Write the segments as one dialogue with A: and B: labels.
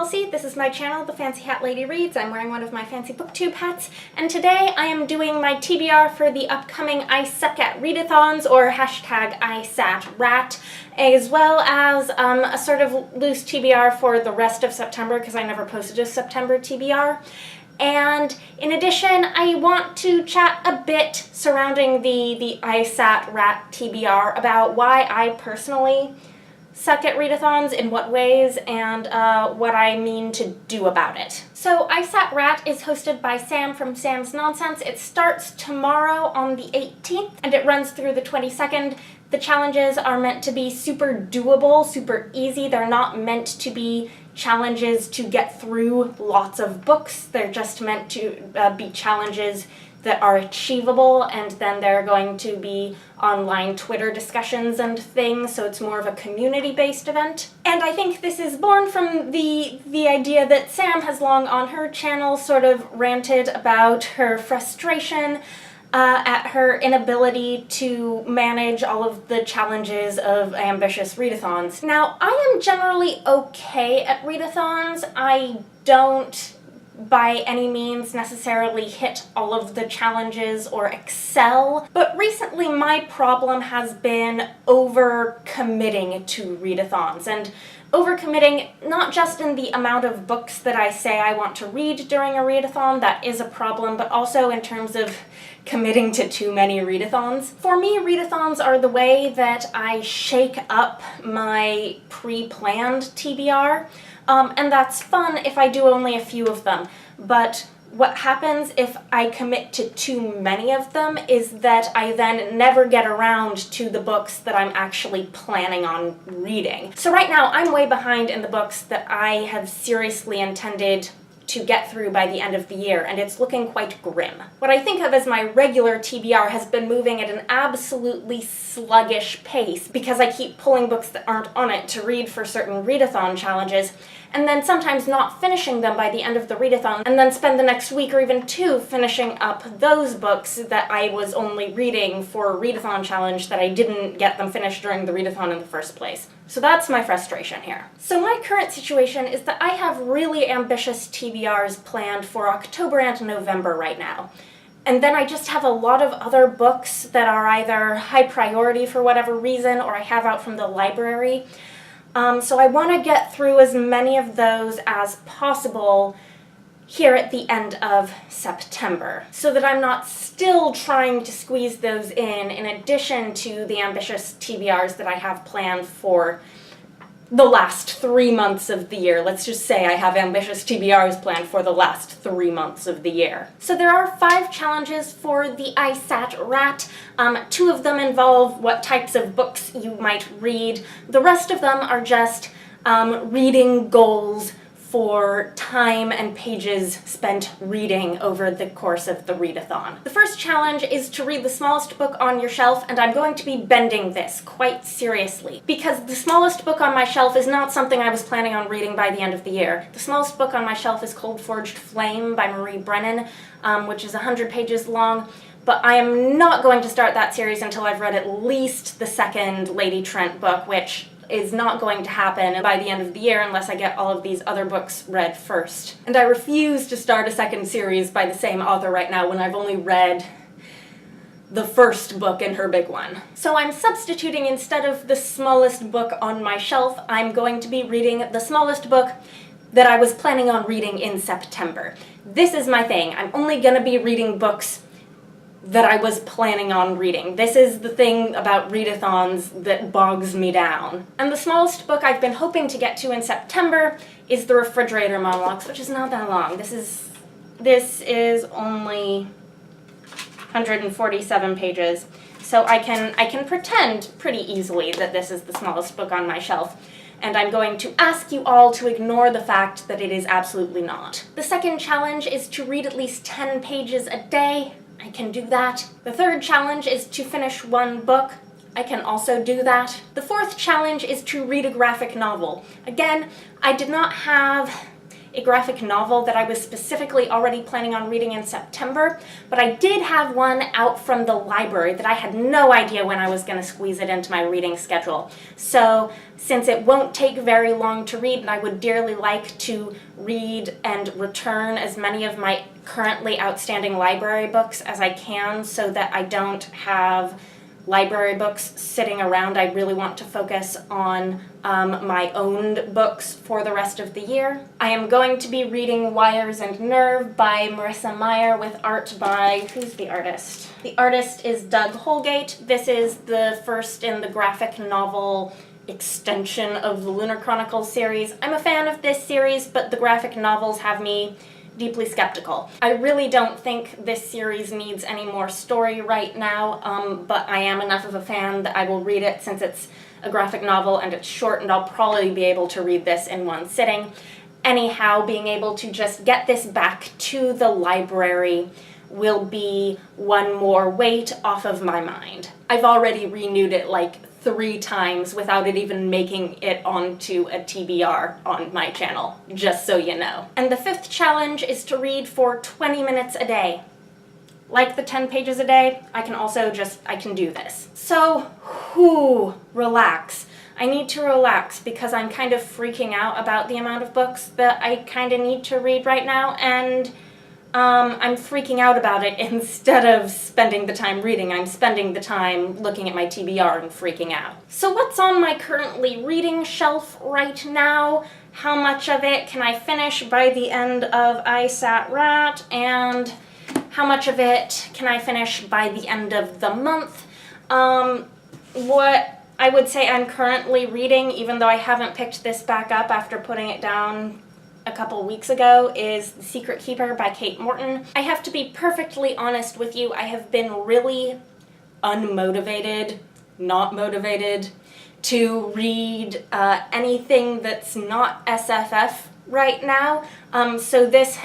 A: policy. This is my channel, The Fancy Hat Lady Reads. I'm wearing one of my fancy booktube hats, and today I am doing my TBR for the upcoming I Suck at Read-a-thons, or hashtag ISATRAT, as well as a sort of loose TBR for the rest of September, because I never posted a September TBR. And in addition, I want to chat a bit surrounding the ISATRAT TBR about why I personally suck at read-a-thons, in what ways, and what I mean to do about it. So ISATRAT is hosted by Sam from Sam's Nonsense. It starts tomorrow on the 18th, and it runs through the 22nd. The challenges are meant to be super doable, super easy. They're not meant to be challenges to get through lots of books. They're just meant to be challenges that are achievable, and then there are going to be online Twitter discussions and things, so it's more of a community-based event. And I think this is born from the idea that Sam has long on her channel sort of ranted about her frustration at her inability to manage all of the challenges of ambitious read-a-thons. Now, I am generally okay at read-a-thons. I don't by any means necessarily hit all of the challenges or excel, but recently my problem has been over-committing to read-a-thons, and over-committing not just in the amount of books that I say I want to read during a read-a-thon, that is a problem, but also in terms of committing to too many read-a-thons. For me, read-a-thons are the way that I shake up my pre-planned TBR. And that's fun if I do only a few of them, but what happens if I commit to too many of them is that I then never get around to the books that I'm actually planning on reading. So right now, I'm way behind in the books that I have seriously intended to get through by the end of the year, and it's looking quite grim. What I think of as my regular TBR has been moving at an absolutely sluggish pace because I keep pulling books that aren't on it to read for certain read-a-thon challenges, and then sometimes not finishing them by the end of the read-a-thon, and then spend the next week or even two finishing up those books that I was only reading for a read-a-thon challenge that I didn't get them finished during the read-a-thon in the first place. So that's my frustration here. So my current situation is that I have really ambitious TBRs planned for October and November right now. And then I just have a lot of other books that are either high priority for whatever reason, or I have out from the library. So I want to get through as many of those as possible here at the end of September, so that I'm not still trying to squeeze those in addition to the ambitious TBRs that I have planned for the last 3 months of the year. Let's just say I have ambitious TBRs planned for the last 3 months of the year. So there are 5 challenges for the ISATRAT. 2 of them involve what types of books you might read. The rest of them are just reading goals for time and pages spent reading over the course of the read-a-thon. The first challenge is to read the smallest book on your shelf, and I'm going to be bending this quite seriously, because the smallest book on my shelf is not something I was planning on reading by the end of the year. The smallest book on my shelf is Cold Forged Flame by Marie Brennan, which is 100 pages long, but I am not going to start that series until I've read at least the second Lady Trent book, which is not going to happen by the end of the year unless I get all of these other books read first. And I refuse to start a second series by the same author right now when I've only read the first book in her big one. So I'm substituting, instead of the smallest book on my shelf, I'm going to be reading the smallest book that I was planning on reading in September. This is my thing. I'm only gonna be reading books that I was planning on reading. This is the thing about read-a-thons that bogs me down. And the smallest book I've been hoping to get to in September is the Refrigerator Monologues, which is not that long. This is only 147 pages, so I can pretend pretty easily that this is the smallest book on my shelf. And I'm going to ask you all to ignore the fact that it is absolutely not. The second challenge is to read at least 10 pages a day. I can do that. The third challenge is to finish 1 book. I can also do that. The fourth challenge is to read a graphic novel. Again, I did not have a graphic novel that I was specifically already planning on reading in September, but I did have one out from the library that I had no idea when I was going to squeeze it into my reading schedule. So since it won't take very long to read, and I would dearly like to read and return as many of my currently outstanding library books as I can so that I don't have library books sitting around, I really want to focus on my owned books for the rest of the year. I am going to be reading Wires and Nerve by Marissa Meyer with art by, who's the artist? The artist is Doug Holgate. This is the first in the graphic novel extension of the Lunar Chronicles series. I'm a fan of this series, but the graphic novels have me deeply skeptical. I really don't think this series needs any more story right now, but I am enough of a fan that I will read it since it's a graphic novel and it's short, and I'll probably be able to read this in one sitting. Anyhow, being able to just get this back to the library will be one more weight off of my mind. I've already renewed it like 3 times without it even making it onto a TBR on my channel, just so you know. And the 5th challenge is to read for 20 minutes a day. Like the 10 pages a day, I can do this. So, relax. I need to relax because I'm kind of freaking out about the amount of books that I kind of need to read right now, and I'm freaking out about it instead of spending the time reading. I'm spending the time looking at my TBR and freaking out. So what's on my currently reading shelf right now? How much of it can I finish by the end of ISATRAT? And how much of it can I finish by the end of the month? What I would say I'm currently reading, even though I haven't picked this back up after putting it down a couple weeks ago, is The Secret Keeper by Kate Morton. I have to be perfectly honest with you, I have been really unmotivated, not motivated, to read anything that's not SFF right now, so this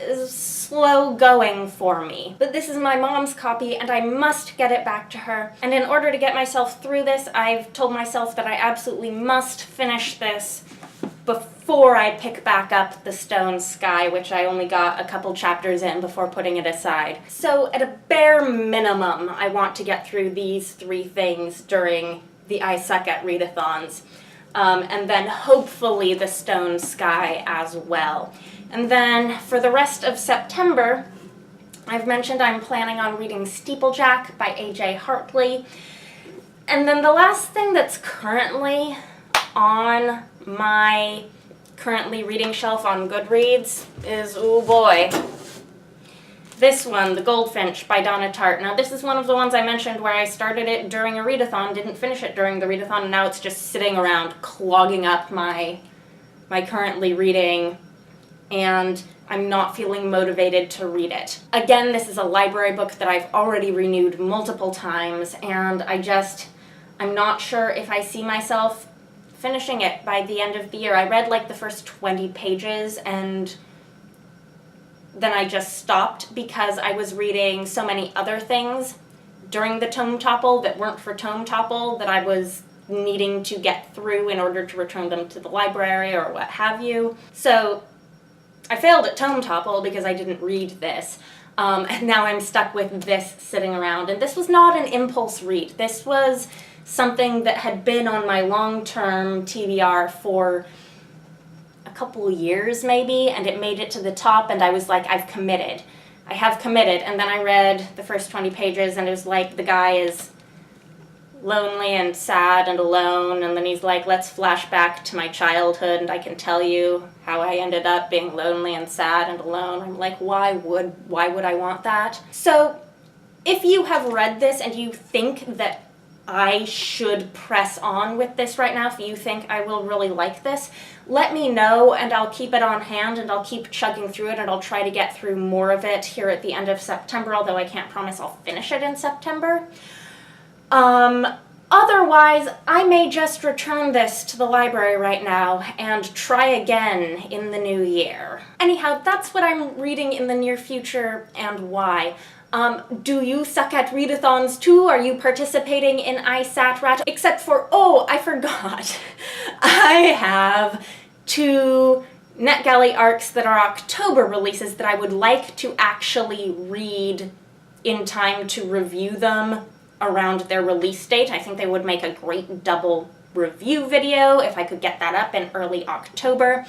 A: is slow going for me. But this is my mom's copy and I must get it back to her. And in order to get myself through this, I've told myself that I absolutely must finish this before I pick back up The Stone Sky, which I only got a couple chapters in before putting it aside. So at a bare minimum, I want to get through these 3 things during the I Suck at Read-a-thons. And then hopefully The Stone Sky as well. And then for the rest of September, I've mentioned I'm planning on reading Steeplejack by A.J. Hartley. And then the last thing that's currently on my currently reading shelf on Goodreads is, oh boy, this one, The Goldfinch by Donna Tartt. Now this is one of the ones I mentioned where I started it during a read-a-thon, didn't finish it during the read-a-thon, and now it's just sitting around clogging up my currently reading, and I'm not feeling motivated to read it. Again, this is a library book that I've already renewed multiple times, and I'm not sure if I see myself finishing it by the end of the year. I read like the first 20 pages and then I just stopped because I was reading so many other things during the tome topple that weren't for tome topple that I was needing to get through in order to return them to the library or what have you. So I failed at tome topple because I didn't read this. And now I'm stuck with this sitting around. And this was not an impulse read. This was something that had been on my long-term TBR for a couple years maybe, and it made it to the top, and I was like, I've committed. I have committed. And then I read the first 20 pages, and it was like the guy is lonely and sad and alone, and then he's like, let's flash back to my childhood, and I can tell you how I ended up being lonely and sad and alone. I'm like, why would I want that? So if you have read this and you think that I should press on with this right now, if you think I will really like this, let me know and I'll keep it on hand and I'll keep chugging through it and I'll try to get through more of it here at the end of September, although I can't promise I'll finish it in September. Otherwise, I may just return this to the library right now and try again in the new year. Anyhow, that's what I'm reading in the near future and why. Do you suck at read-a-thons too? Are you participating in ISATRAT? Except for, oh, I forgot. I have 2 NetGalley arcs that are October releases that I would like to actually read in time to review them around their release date. I think they would make a great double review video if I could get that up in early October.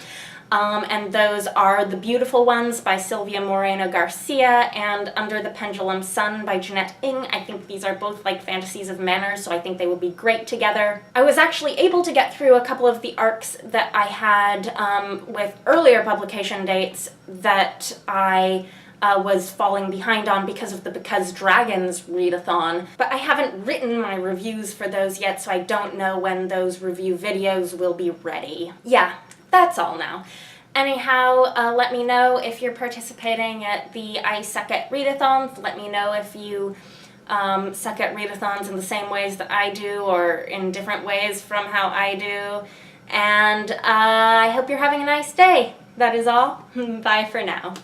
A: And those are The Beautiful Ones by Silvia Moreno-Garcia and Under the Pendulum Sun by Jeannette. I think these are both like fantasies of manners, so I think they would be great together. I was actually able to get through a couple of the arcs that I had with earlier publication dates that I was falling behind on because of the Because Dragons read-a-thon, but I haven't written my reviews for those yet, so I don't know when those review videos will be ready. Yeah, that's all now. Anyhow, let me know if you're participating at the I Suck at Read-a-thons. Let me know if you suck at read-a-thons in the same ways that I do or in different ways from how I do. And I hope you're having a nice day. That is all. Bye for now.